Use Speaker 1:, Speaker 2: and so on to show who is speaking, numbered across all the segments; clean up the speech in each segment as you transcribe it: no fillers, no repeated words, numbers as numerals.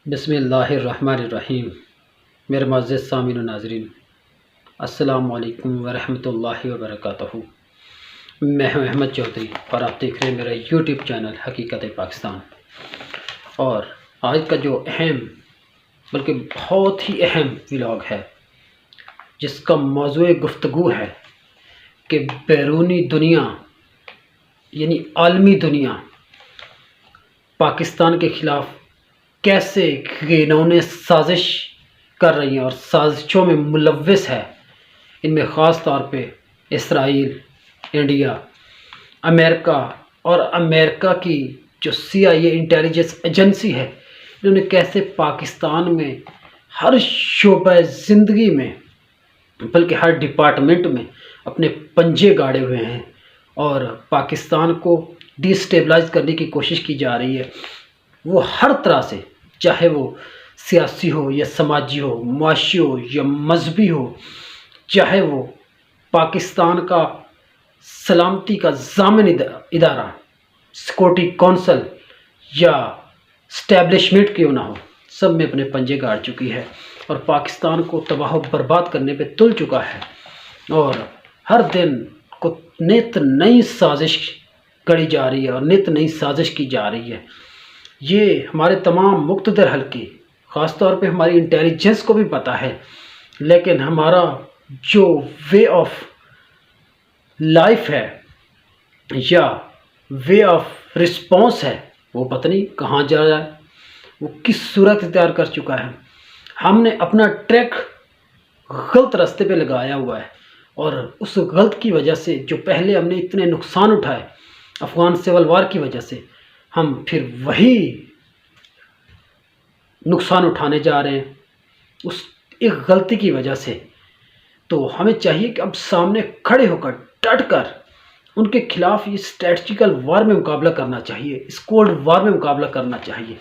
Speaker 1: بسم اللہ الرحمن الرحیم۔ میرے معزز سامعین و ناظرین، السلام علیکم ورحمۃ اللہ وبرکاتہ۔ میں ہوں احمد چودھری اور آپ دیکھ رہے ہیں میرا یوٹیوب چینل حقیقت پاکستان۔ اور آج کا جو اہم بلکہ بہت ہی اہم ولاگ ہے، جس کا موضوع گفتگو ہے کہ بیرونی دنیا یعنی عالمی دنیا پاکستان کے خلاف کیسے گھناؤنے سازش کر رہی ہیں اور سازشوں میں ملوث ہے۔ ان میں خاص طور پہ اسرائیل، انڈیا، امریکہ اور امریکہ کی جو CIA انٹیلیجنس ایجنسی ہے، انہوں نے کیسے پاکستان میں ہر شعبہ زندگی میں بلکہ ہر ڈپارٹمنٹ میں اپنے پنجے گاڑے ہوئے ہیں اور پاکستان کو ڈی اسٹیبلائز کرنے کی کوشش کی جا رہی ہے۔ وہ ہر طرح سے، چاہے وہ سیاسی ہو یا سماجی ہو، معاشی ہو یا مذہبی ہو، چاہے وہ پاکستان کا سلامتی کا ضامن ادارہ سیکورٹی کونسل یا اسٹیبلشمنٹ کیوں نہ ہو، سب میں اپنے پنجے گاڑ چکی ہے اور پاکستان کو تباہ و برباد کرنے پہ تل چکا ہے، اور ہر دن کو نت نئی سازش کری جا رہی ہے اور نت نئی سازش کی جا رہی ہے۔ یہ ہمارے تمام مقتدر حلقے، خاص طور پہ ہماری انٹیلیجنس کو بھی پتہ ہے، لیکن ہمارا جو وے آف لائف ہے یا وے آف رسپانس ہے، وہ پتہ نہیں کہاں جا رہا ہے، وہ کس صورت اختیار کر چکا ہے۔ ہم نے اپنا ٹریک غلط راستے پہ لگایا ہوا ہے، اور اس غلط کی وجہ سے جو پہلے ہم نے اتنے نقصان اٹھائے افغان سول وار کی وجہ سے، ہم پھر وہی نقصان اٹھانے جا رہے ہیں اس ایک غلطی کی وجہ سے۔ تو ہمیں چاہیے کہ اب سامنے کھڑے ہو کر ڈٹ کر ان کے خلاف یہ اسٹریٹجیکل وار میں مقابلہ کرنا چاہیے، اس کولڈ وار میں مقابلہ کرنا چاہیے۔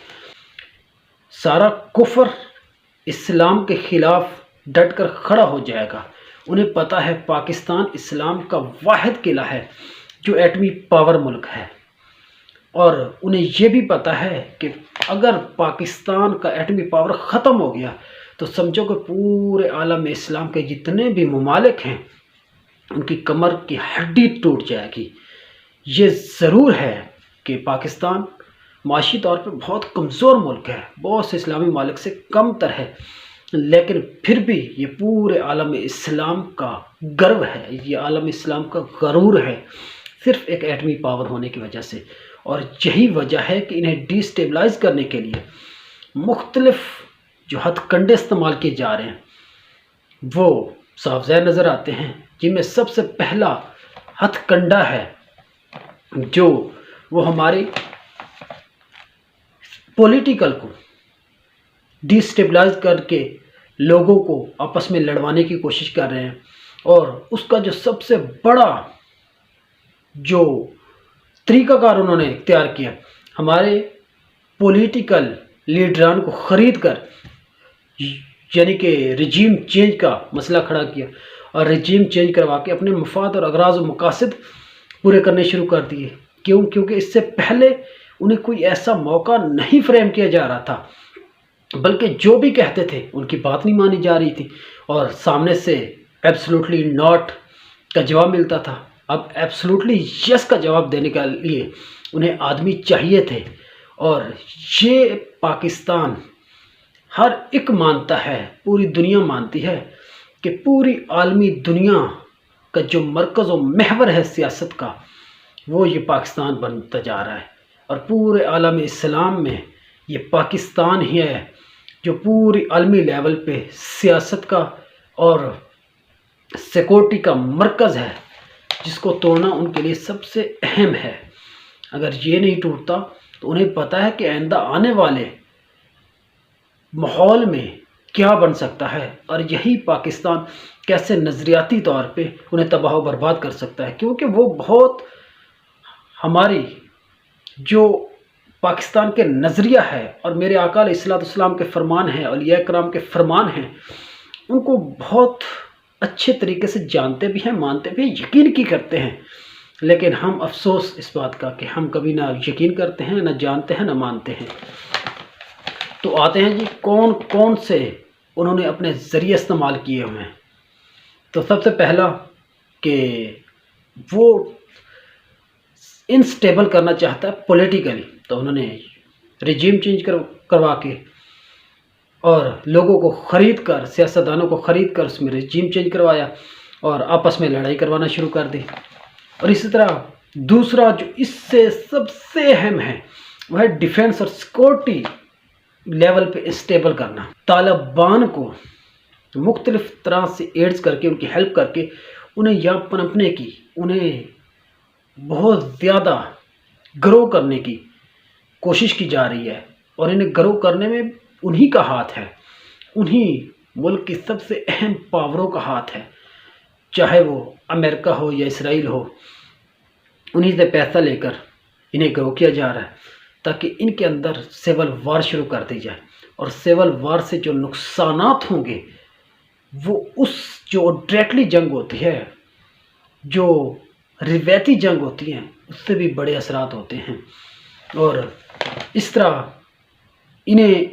Speaker 1: سارا کفر اسلام کے خلاف ڈٹ کر کھڑا ہو جائے گا۔ انہیں پتہ ہے پاکستان اسلام کا واحد قلعہ ہے جو ایٹمی پاور ملک ہے، اور انہیں یہ بھی پتہ ہے کہ اگر پاکستان کا ایٹمی پاور ختم ہو گیا تو سمجھو کہ پورے عالم اسلام کے جتنے بھی ممالک ہیں ان کی کمر کی ہڈی ٹوٹ جائے گی۔ یہ ضرور ہے کہ پاکستان معاشی طور پہ بہت کمزور ملک ہے، بہت سے اسلامی ممالک سے کم تر ہے، لیکن پھر بھی یہ پورے عالم اسلام کا گرو ہے، یہ عالم اسلام کا غرور ہے، صرف ایک ایٹمی پاور ہونے کی وجہ سے۔ اور یہی وجہ ہے کہ انہیں ڈی اسٹیبلائز کرنے کے لیے مختلف جو ہتھ کنڈے استعمال کیے جا رہے ہیں وہ صاف ظاہر نظر آتے ہیں، جن میں سب سے پہلا ہتھ کنڈا ہے جو وہ ہماری پولیٹیکل کو ڈی اسٹیبلائز کر کے لوگوں کو آپس میں لڑوانے کی کوشش کر رہے ہیں، اور اس کا جو سب سے بڑا جو طریقہ کار انہوں نے اختیار کیا، ہمارے پولیٹیکل لیڈران کو خرید کر، یعنی کہ رجیم چینج کا مسئلہ کھڑا کیا اور رجیم چینج کروا کے اپنے مفاد اور اغراض و مقاصد پورے کرنے شروع کر دیے۔ کیونکہ اس سے پہلے انہیں کوئی ایسا موقع نہیں فریم کیا جا رہا تھا، بلکہ جو بھی کہتے تھے ان کی بات نہیں مانی جا رہی تھی، اور سامنے سے ایبسلوٹلی ناٹ کا جواب ملتا تھا۔ اب ایبسلوٹلی یس کا جواب دینے کے لیے انہیں آدمی چاہیے تھے، اور یہ پاکستان ہر ایک مانتا ہے، پوری دنیا مانتی ہے کہ پوری عالمی دنیا کا جو مرکز و محور ہے سیاست کا، وہ یہ پاکستان بنتا جا رہا ہے، اور پورے عالم اسلام میں یہ پاکستان ہی ہے جو پوری عالمی لیول پہ سیاست کا اور سیکورٹی کا مرکز ہے، جس کو توڑنا ان کے لیے سب سے اہم ہے۔ اگر یہ نہیں ٹوٹتا تو انہیں پتہ ہے کہ آئندہ آنے والے ماحول میں کیا بن سکتا ہے، اور یہی پاکستان کیسے نظریاتی طور پہ انہیں تباہ و برباد کر سکتا ہے، کیونکہ وہ بہت ہماری جو پاکستان کے نظریہ ہے اور میرے آقا علیہ الصلوۃ والسلام کے فرمان ہیں، اولیاء کرام کے فرمان ہیں، ان کو بہت اچھے طریقے سے جانتے بھی ہیں، مانتے بھی ہیں، یقین کی کرتے ہیں، لیکن ہم افسوس اس بات کا کہ ہم کبھی نہ یقین کرتے ہیں، نہ جانتے ہیں، نہ مانتے ہیں۔ تو آتے ہیں جی کون کون سے انہوں نے اپنے ذریعے استعمال کیے ہوئے ہیں۔ تو سب سے پہلا کہ وہ انسٹیبل کرنا چاہتا ہے پولیٹیکلی، تو انہوں نے رجیم چینج کروا کے اور لوگوں کو خرید کر، سیاستدانوں کو خرید کر اس میں رجیم چینج کروایا اور آپس میں لڑائی کروانا شروع کر دی۔ اور اسی طرح دوسرا جو اس سے سب سے اہم ہے وہ ہے ڈیفنس اور سیکورٹی لیول پہ اسٹیبل کرنا۔ طالبان کو مختلف طرح سے ایڈز کر کے، ان کی ہیلپ کر کے انہیں یہاں پنپنے کی، انہیں بہت زیادہ گرو کرنے کی کوشش کی جا رہی ہے، اور انہیں گرو کرنے میں انہی کا ہاتھ ہے، انہی ملک کی سب سے اہم پاوروں کا ہاتھ ہے، چاہے وہ امریکہ ہو یا اسرائیل ہو، انہی سے پیسہ لے کر انہیں گرو کیا جا رہا ہے تاکہ ان کے اندر سول وار شروع کر دی جائے، اور سول وار سے جو نقصانات ہوں گے وہ اس جو ڈائریکٹلی جنگ ہوتی ہے، جو روایتی جنگ ہوتی ہیں، اس سے بھی بڑے اثرات ہوتے ہیں۔ اور اس طرح انہیں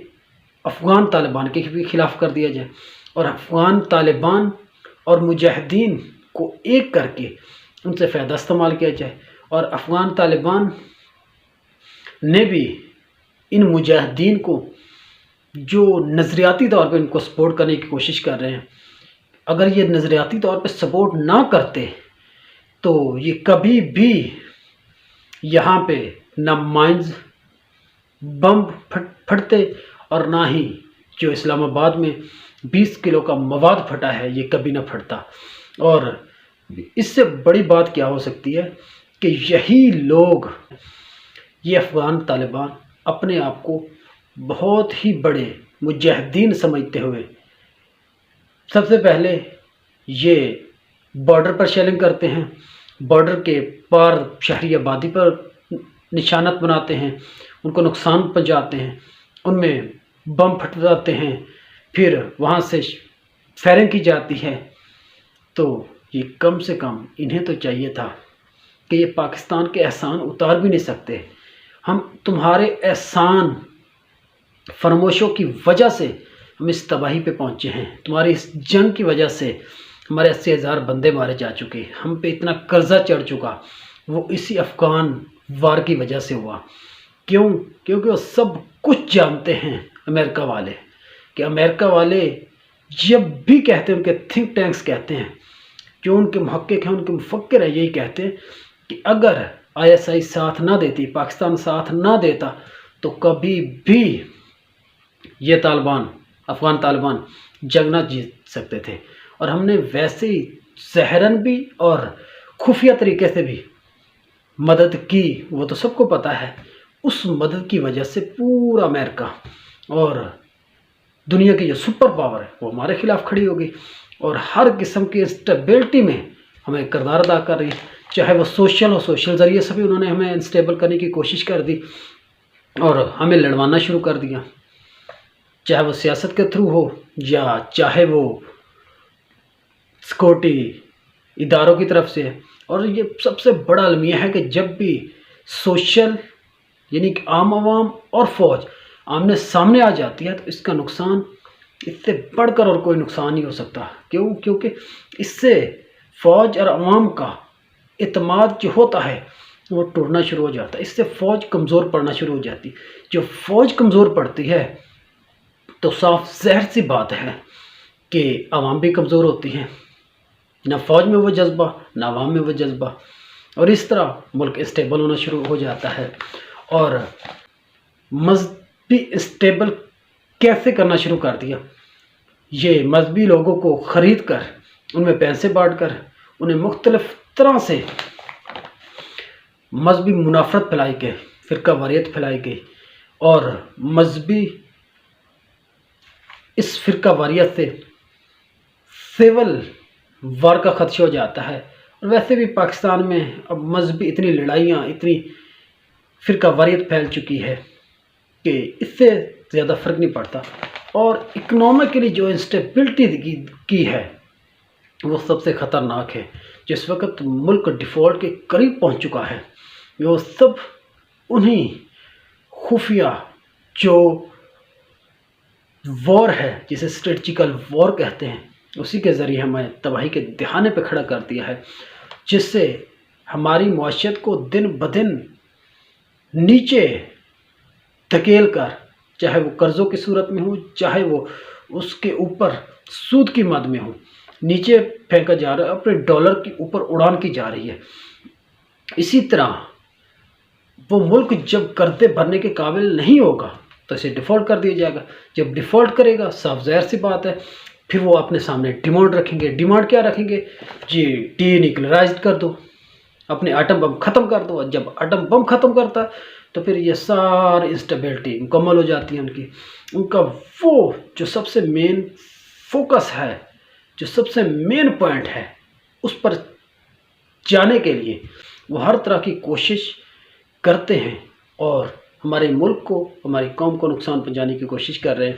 Speaker 1: افغان طالبان کے بھی خلاف کر دیا جائے، اور افغان طالبان اور مجاہدین کو ایک کر کے ان سے فائدہ استعمال کیا جائے، اور افغان طالبان نے بھی ان مجاہدین کو جو نظریاتی طور پہ ان کو سپورٹ کرنے کی کوشش کر رہے ہیں، اگر یہ نظریاتی طور پہ سپورٹ نہ کرتے تو یہ کبھی بھی یہاں پہ نہ مائنز بم پھٹتے، اور نہ ہی جو اسلام آباد میں 20 کلو کا مواد پھٹا ہے یہ کبھی نہ پھٹتا۔ اور اس سے بڑی بات کیا ہو سکتی ہے کہ یہی لوگ، یہ افغان طالبان اپنے آپ کو بہت ہی بڑے مجاہدین سمجھتے ہوئے سب سے پہلے یہ بارڈر پر شیلنگ کرتے ہیں، بارڈر کے پار شہری آبادی پر نشانات بناتے ہیں، ان کو نقصان پہنچاتے ہیں، ان میں بم پھٹاتے ہیں، پھر وہاں سے فائرنگ کی جاتی ہے۔ تو یہ کم سے کم انہیں تو چاہیے تھا کہ یہ پاکستان کے احسان اتار بھی نہیں سکتے، ہم تمہارے احسان فراموشوں کی وجہ سے ہم اس تباہی پہ پہنچے ہیں، تمہاری اس جنگ کی وجہ سے ہمارے 80,000 بندے مارے جا چکے، ہم پہ اتنا قرضہ چڑھ چکا، وہ اسی افغان وار کی وجہ سے ہوا۔ کیونکہ وہ سب کچھ جانتے ہیں امریکہ والے، کہ امریکہ والے جب بھی کہتے ہیں، ان کے تھنک ٹینکس کہتے ہیں، جو ان کے محقق ہیں، ان کے مفکر ہیں، یہی کہتے ہیں کہ اگر ISI ساتھ نہ دیتی، پاکستان ساتھ نہ دیتا تو کبھی بھی یہ طالبان، افغان طالبان جنگ نہ جیت سکتے تھے۔ اور ہم نے ویسے ہی ظاہراً بھی اور خفیہ طریقے سے بھی مدد کی، وہ تو سب کو پتہ ہے، اس مدد کی وجہ سے پورا امریکہ اور دنیا کی جو سپر پاور ہے وہ ہمارے خلاف کھڑی ہوگی، اور ہر قسم کی انسٹیبلٹی میں ہمیں کردار ادا کر رہی ہے، چاہے وہ سوشل ہو، سوشل ذریعے سے بھی انہوں نے ہمیں انسٹیبل کرنے کی کوشش کر دی اور ہمیں لڑوانا شروع کر دیا، چاہے وہ سیاست کے تھرو ہو یا چاہے وہ سیکورٹی اداروں کی طرف سے ہے۔ اور یہ سب سے بڑا المیہ ہے کہ جب بھی سوشل یعنی کہ عام عوام اور فوج آمنے سامنے آ جاتی ہے تو اس کا نقصان اس سے بڑھ کر اور کوئی نقصان نہیں ہو سکتا۔ کیونکہ اس سے فوج اور عوام کا اعتماد جو ہوتا ہے وہ ٹوٹنا شروع ہو جاتا ہے، اس سے فوج کمزور پڑنا شروع ہو جاتی۔ جو فوج کمزور پڑتی ہے تو صاف ظاہر سی بات ہے کہ عوام بھی کمزور ہوتی ہیں، نہ فوج میں وہ جذبہ نہ عوام میں وہ جذبہ، اور اس طرح ملک اسٹیبل ہونا شروع ہو جاتا ہے۔ اور مذہبی اسٹیبل کیسے کرنا شروع کر دیا؟ یہ مذہبی لوگوں کو خرید کر، ان میں پیسے بانٹ کر، انہیں مختلف طرح سے مذہبی منافرت پھیلائی گئی، فرقہ واریت پھیلائی گئی، اور مذہبی اس فرقہ واریت سے سول وار کا خدشہ ہو جاتا ہے۔ اور ویسے بھی پاکستان میں اب مذہبی اتنی لڑائیاں، اتنی فرقہ واریت پھیل چکی ہے کہ اس سے زیادہ فرق نہیں پڑتا، اور اکنامکلی جو انسٹیبلٹی کی ہے وہ سب سے خطرناک ہے۔ جس وقت ملک ڈیفالٹ کے قریب پہنچ چکا ہے، وہ سب انہی خفیہ جو وار ہے جسے اسٹریٹجیکل وار کہتے ہیں، اسی کے ذریعے ہمیں تباہی کے دہانے پہ کھڑا کر دیا ہے، جس سے ہماری معاشیت کو دن بدن نیچے دھکیل کر، چاہے وہ قرضوں کی صورت میں ہو، چاہے وہ اس کے اوپر سود کی مد میں ہو، نیچے پھینکا جا رہا ہے، اپنے ڈالر کے اوپر اڑان کی جا رہی ہے۔ اسی طرح وہ ملک جب قرضے بھرنے کے قابل نہیں ہوگا تو اسے ڈیفالٹ کر دیا جائے گا۔ جب ڈیفالٹ کرے گا، صاف ظاہر سی بات ہے، پھر وہ اپنے سامنے ڈیمانڈ رکھیں گے۔ ڈیمانڈ کیا رکھیں گے؟ جی ڈی نیوکلیرائزڈ کر دو، اپنے ایٹم بم ختم کر دو۔ جب ایٹم بم ختم کرتا ہے تو پھر یہ ساری انسٹیبلٹی مکمل ہو جاتی ہے ان کا وہ جو سب سے مین فوکس ہے، جو سب سے مین پوائنٹ ہے، اس پر جانے کے لیے وہ ہر طرح کی کوشش کرتے ہیں اور ہمارے ملک کو، ہماری قوم کو نقصان پہنچانے کی کوشش کر رہے ہیں۔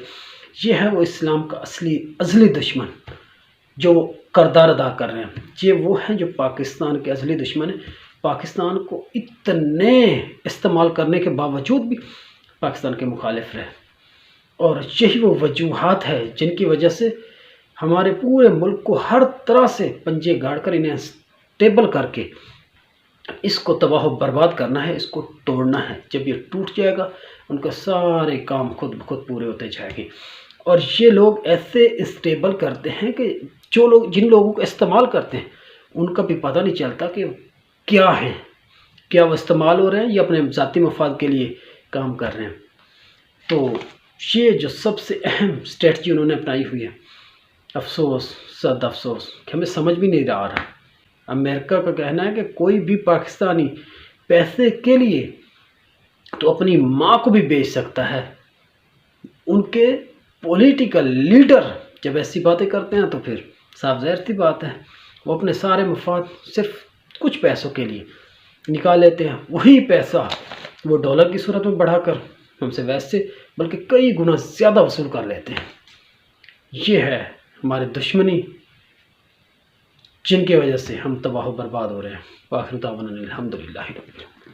Speaker 1: یہ ہے وہ اسلام کا ازلی دشمن جو کردار ادا کر رہے ہیں۔ یہ وہ ہیں جو پاکستان کے ازلی دشمن ہیں، پاکستان کو اتنے استعمال کرنے کے باوجود بھی پاکستان کے مخالف رہے، اور یہی وہ وجوہات ہے جن کی وجہ سے ہمارے پورے ملک کو ہر طرح سے پنجے گاڑ کر انہیں اسٹیبل کر کے اس کو تباہ و برباد کرنا ہے، اس کو توڑنا ہے۔ جب یہ ٹوٹ جائے گا ان کا سارے کام خود بخود پورے ہوتے جائیں گے۔ اور یہ لوگ ایسے اسٹیبل کرتے ہیں کہ جن لوگوں کو استعمال کرتے ہیں ان کا بھی پتہ نہیں چلتا کہ کیا ہیں، کیا وہ استعمال ہو رہے ہیں یا اپنے ذاتی مفاد کے لیے کام کر رہے ہیں۔ تو یہ جو سب سے اہم اسٹریٹجی انہوں نے اپنائی ہوئی ہے، افسوس صد افسوس کہ ہمیں سمجھ بھی نہیں آ رہا۔ امریکہ کا کہنا ہے کہ کوئی بھی پاکستانی پیسے کے لیے تو اپنی ماں کو بھی بیچ سکتا ہے۔ ان کے پولیٹیکل لیڈر جب ایسی باتیں کرتے ہیں تو پھر صاف ظاہر سی بات ہے وہ اپنے سارے مفاد صرف کچھ پیسوں کے لیے نکال لیتے ہیں۔ وہی پیسہ وہ ڈالر کی صورت میں بڑھا کر ہم سے ویسے بلکہ کئی گنا زیادہ وصول کر لیتے ہیں۔ یہ ہے ہمارے دشمنی جن کی وجہ سے ہم تباہ و برباد ہو رہے ہیں۔ وآخر دعوانا الحمدللہ رب العالمین۔